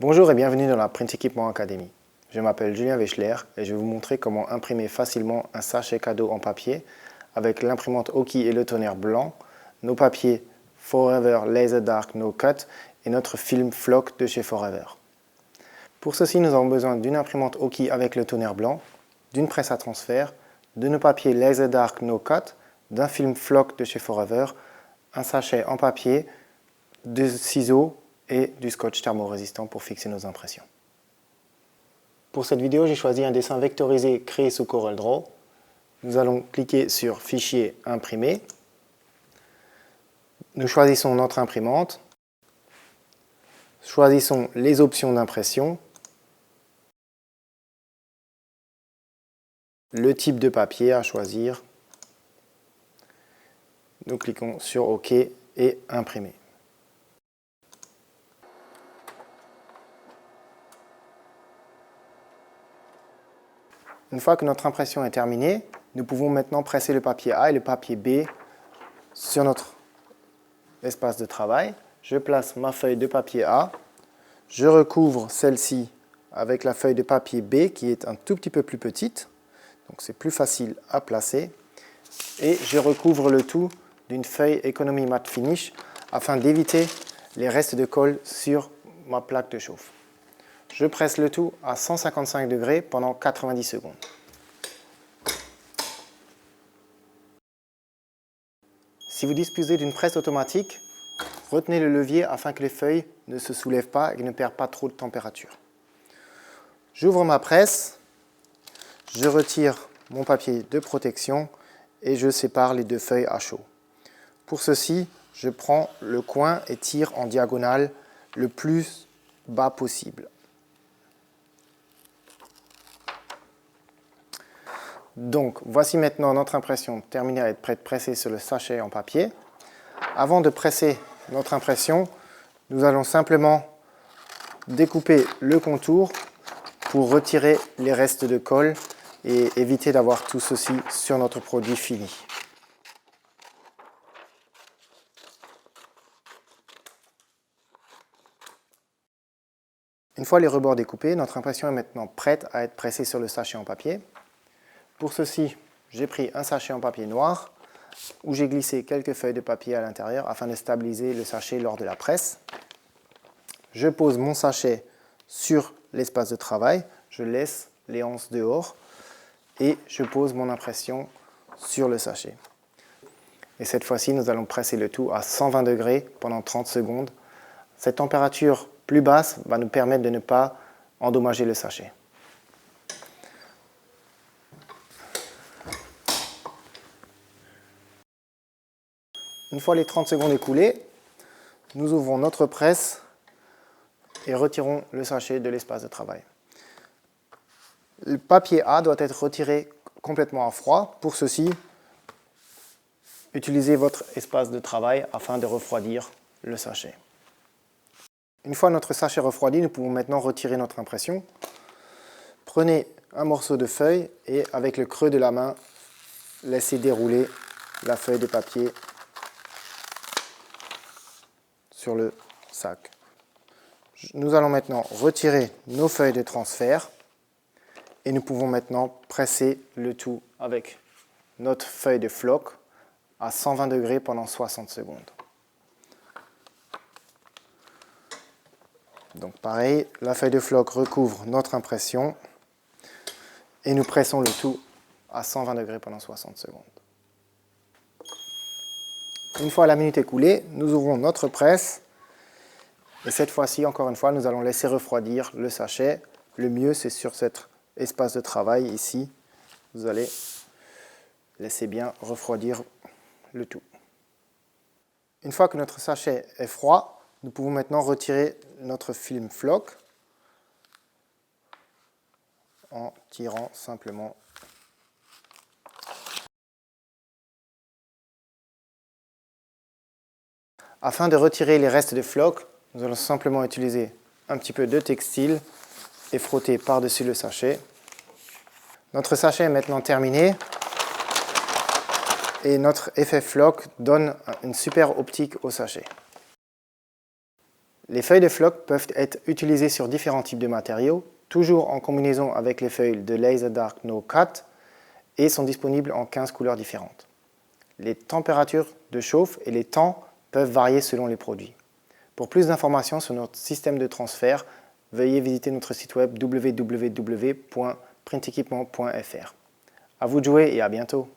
Bonjour et bienvenue dans la Print Equipment Academy. Je m'appelle Julien Wechler et je vais vous montrer comment imprimer facilement un sachet cadeau en papier avec l'imprimante Oki et le toner blanc, nos papiers Forever Laser Dark No Cut et notre film Flock de chez Forever. Pour ceci, nous avons besoin d'une imprimante Oki avec le toner blanc, d'une presse à transfert, de nos papiers Laser Dark No Cut, d'un film Flock de chez Forever, un sachet en papier, des ciseaux et du scotch thermorésistant pour fixer nos impressions. Pour cette vidéo, j'ai choisi un dessin vectorisé créé sous CorelDRAW. Nous allons cliquer sur Fichier, Imprimer. Nous choisissons notre imprimante. Choisissons les options d'impression. Le type de papier à choisir. Nous cliquons sur OK et Imprimer. Une fois que notre impression est terminée, nous pouvons maintenant presser le papier A et le papier B sur notre espace de travail. Je place ma feuille de papier A, je recouvre celle-ci avec la feuille de papier B qui est un tout petit peu plus petite, donc c'est plus facile à placer, et je recouvre le tout d'une feuille Economy Matte Finish afin d'éviter les restes de colle sur ma plaque de chauffe. Je presse le tout à 155 degrés pendant 90 secondes. Si vous disposez d'une presse automatique, retenez le levier afin que les feuilles ne se soulèvent pas et ne perdent pas trop de température. J'ouvre ma presse, je retire mon papier de protection et je sépare les deux feuilles à chaud. Pour ceci, je prends le coin et tire en diagonale le plus bas possible. Donc, voici maintenant notre impression terminée à être prête pressée sur le sachet en papier. Avant de presser notre impression, nous allons simplement découper le contour pour retirer les restes de colle et éviter d'avoir tout ceci sur notre produit fini. Une fois les rebords découpés, notre impression est maintenant prête à être pressée sur le sachet en papier. Pour ceci, j'ai pris un sachet en papier noir où j'ai glissé quelques feuilles de papier à l'intérieur afin de stabiliser le sachet lors de la presse. Je pose mon sachet sur l'espace de travail, je laisse les anses dehors et je pose mon impression sur le sachet. Et cette fois-ci, nous allons presser le tout à 120 degrés pendant 30 secondes. Cette température plus basse va nous permettre de ne pas endommager le sachet. Une fois les 30 secondes écoulées, nous ouvrons notre presse et retirons le sachet de l'espace de travail. Le papier A doit être retiré complètement à froid. Pour ceci, utilisez votre espace de travail afin de refroidir le sachet. Une fois notre sachet refroidi, nous pouvons maintenant retirer notre impression. Prenez un morceau de feuille et avec le creux de la main, laissez dérouler la feuille de papier sur le sac. Nous allons maintenant retirer nos feuilles de transfert et nous pouvons maintenant presser le tout avec notre feuille de floc à 120 degrés pendant 60 secondes. Donc pareil, la feuille de floc recouvre notre impression et nous pressons le tout à 120 degrés pendant 60 secondes. Une fois la minute écoulée, nous ouvrons notre presse et cette fois-ci, encore une fois, nous allons laisser refroidir le sachet. Le mieux, c'est sur cet espace de travail ici. Vous allez laisser bien refroidir le tout. Une fois que notre sachet est froid, nous pouvons maintenant retirer notre film Flock en tirant simplement. Afin de retirer les restes de floc, nous allons simplement utiliser un petit peu de textile et frotter par-dessus le sachet. Notre sachet est maintenant terminé et notre effet floc donne une super optique au sachet. Les feuilles de floc peuvent être utilisées sur différents types de matériaux, toujours en combinaison avec les feuilles de Laser Dark No Cut, et sont disponibles en 15 couleurs différentes. Les températures de chauffe et les temps peuvent varier selon les produits. Pour plus d'informations sur notre système de transfert, veuillez visiter notre site web www.printequipement.fr. À vous de jouer et à bientôt!